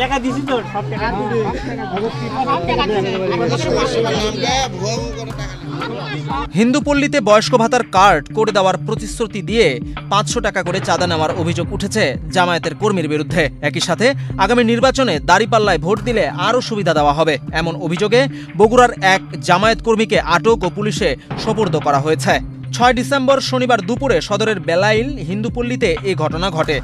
টাকা দিছি তো সব টাকা হিন্দুপল্লীতে বয়স্ক ভাতার কার্ড করে দেওয়ার প্রতিশ্রুতি দিয়ে 500 টাকা করে চাঁদা নেওয়ার অভিযোগ উঠেছে জামায়াতের কর্মীর বিরুদ্ধে। একই সাথে আগামী নির্বাচনে দাঁড়িপাল্লায় ভোট দিলে আরও সুবিধা দেওয়া হবে এমন অভিযোগে বগুড়ার এক জামায়াত কর্মীকে আটক ও পুলিশে সোপর্দ করা হয়েছে। 6 ডিসেম্বর শনিবার দুপুরে সদরের বেলাইল হিন্দুপল্লীতে এই ঘটনা ঘটে।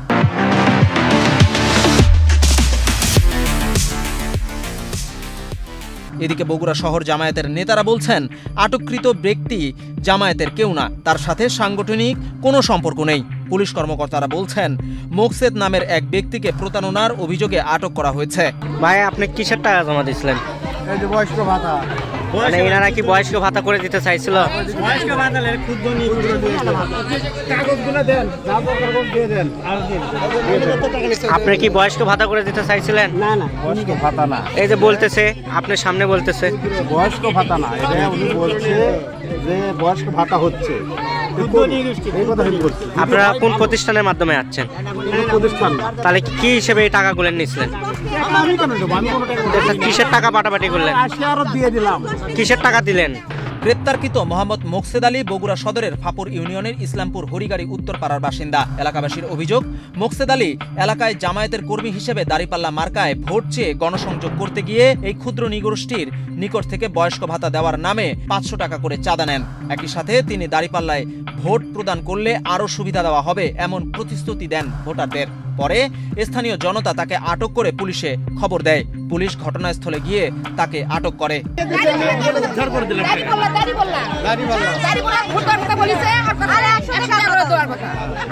এদিকে বগুড়া শহর জামায়াতের নেতারা বলছেন আটককৃত ব্যক্তি জামায়াতের কেউ না, তার সাথে সাংগঠনিক কোনো সম্পর্ক নেই। পুলিশ কর্মকর্তারা বলছেন মোকসেদ নামের এক ব্যক্তিকে প্রতারণার অভিযোগে আটক করা হয়েছে। ভাই আপনি কিসের টাকা জমা দিয়েছিলেন? এই যে বয়স্ক ভাতা। মানে এনারা কি বয়স্ক ভাতা করে দিতে চাইছিল? বয়স্ক ভাতা লে ক্ষুদ্র কাগজগুলো দেন, কাগজ দিয়ে দেন। আপনি কি বয়স্ক ভাতা করে দিতে চাইছিলেন? না না, বয়স্ক ভাতা না। এই যে বলতেছে, আপনার সামনে বলতেছে বয়স্ক ভাতা না, এটা উনি বলছে যে বয়স্ক ভাতা হচ্ছে। আপনারা কোন প্রতিষ্ঠানের মাধ্যমে আসছেন? তাহলে কি হিসেবে এই টাকাগুলো নিয়েছিলেন? কিসের টাকা পাটাপাটি করলেন? কিসের টাকা দিলেন? গ্রেপ্তারকৃত মোহাম্মদ মোকসেদ আলী বগুড়া সদরের ফাপুর ইউনিয়নের ইসলামপুর হরিগাড়ি উত্তরপাড়ার বাসিন্দা। এলাকাবাসীর অভিযোগ, মোকসেদ আলী এলাকায় জামায়াতের কর্মী হিসেবে দাঁড়িপাল্লা মার্কায় ভোট চেয়ে গণসংযোগ করতে গিয়ে এই ক্ষুদ্র নৃগোষ্ঠীর নিকট থেকে বয়স্ক ভাতা দেওয়ার নামে 500 টাকা করে চাঁদা নেন। একই সাথে তিনি দাঁড়িপাল্লায় ভোট প্রদান করলে আরও সুবিধা দেওয়া হবে এমন প্রতিশ্রুতি দেন ভোটারদের। পরে স্থানীয় জনতা তাকে আটক করে পুলিশে খবর দেয়। পুলিশ ঘটনাস্থলে গিয়ে তাকে আটক করে।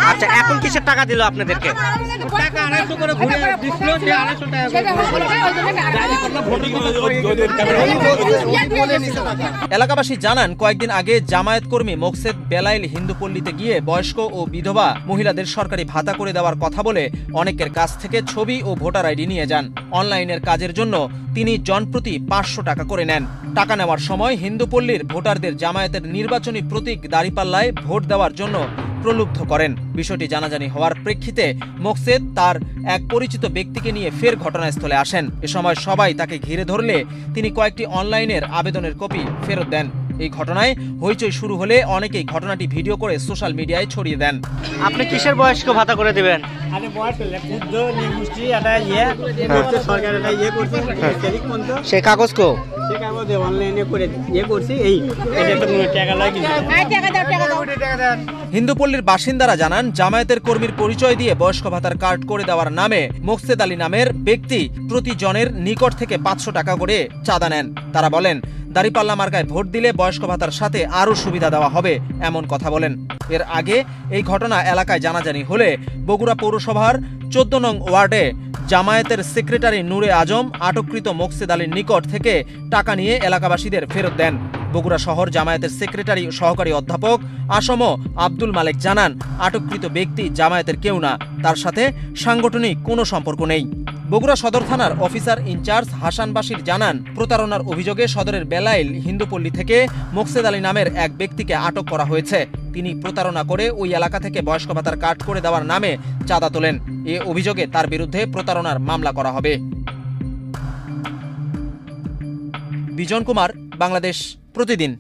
আচ্ছা, এখন কিসের টাকা দিল আপনাদেরকে? এলাকাবাসী জানান কয়েকদিন আগে জামায়াত কর্মী মোকসেদ বেলাইল হিন্দুপল্লীতে গিয়ে বয়স্ক ও বিধবা মহিলাদের সরকারি ভাতা করে দেওয়ার কথা বলে অনেকের কাছ থেকে ছবি ও ভোটার আইডি নিয়ে যান। অনলাইনের কাজের জন্য তিনি জনপ্রতি 500 টাকা করে নেন। টাকা নেওয়ার সময় হিন্দুপল্লীর ভোটারদের জামায়াতের নির্বাচনী প্রতীক দাঁড়িপাল্লায় ভোট দেওয়ার জন্য প্রলুব্ধ করেন। বিষয়টি জানাজানি হওয়ার প্রেক্ষিতে মোকসেদ তার এক পরিচিত ব্যক্তিকে নিয়ে ফের ঘটনাস্থলে আসেন। এ সময় সবাই তাকে ঘিরে ধরলে তিনি কয়েকটি অনলাইনের আবেদনের কপি ফেরত দেন। এই ঘটনায় হইচই শুরু হলে অনেকেই ঘটনাটি ভিডিও করে সোশ্যাল মিডিয়ায় ছড়িয়ে দেন। আপনি কিসের বয়স্ক ভাতা করে দিবেন? সে কাগজ কো হিন্দুপল্লীর বাসিন্দারা জানান জামায়াতের কর্মীর পরিচয় দিয়ে বয়স্ক ভাতার কার্ড করে দেওয়ার নামে মোকসেদ আলী নামের ব্যক্তি প্রতি জনের নিকট থেকে 500 টাকা করে চাঁদা নেন। তারা বলেন দাঁড়িপাল্লা মার্কায় ভোট দিলে বয়স্ক ভাতার সাথে আরও সুবিধা দেওয়া হবে এমন কথা বলেন। এর আগে এই ঘটনা এলাকায় জানাজানি হলে বগুড়া পৌরসভার 14 নং ওয়ার্ডে জামায়াতের সেক্রেটারি নূরে আজম আটককৃত মোকসেদ আলীর নিকট থেকে টাকা নিয়ে এলাকাবাসীদের ফেরত দেন। বগুড়া শহর জামায়াতের সেক্রেটারি সহকারী অধ্যাপক আসম আব্দুল মালেক জানান আটককৃত ব্যক্তি জামায়াতের কেউ না, তার সাথে সাংগঠনিক কোনো সম্পর্ক নেই। বগুড়া সদর থানার অফিসার ইনচার্জ হাসান বাশির জানান প্রতারণার অভিযোগে সদরের বেলাইল হিন্দুপল্লী থেকে মোকসেদ আলী নামের এক ব্যক্তিকে আটক করা হয়েছে। তিনি প্রতারণা করে ওই এলাকা থেকে বয়স্ক ভাতার কার্ড করে দেওয়ার নামে চাঁদা তোলেন। এ অভিযোগে তার বিরুদ্ধে প্রতারণার মামলা করা হবে। বিজন কুমার, বাংলাদেশ প্রতিদিন।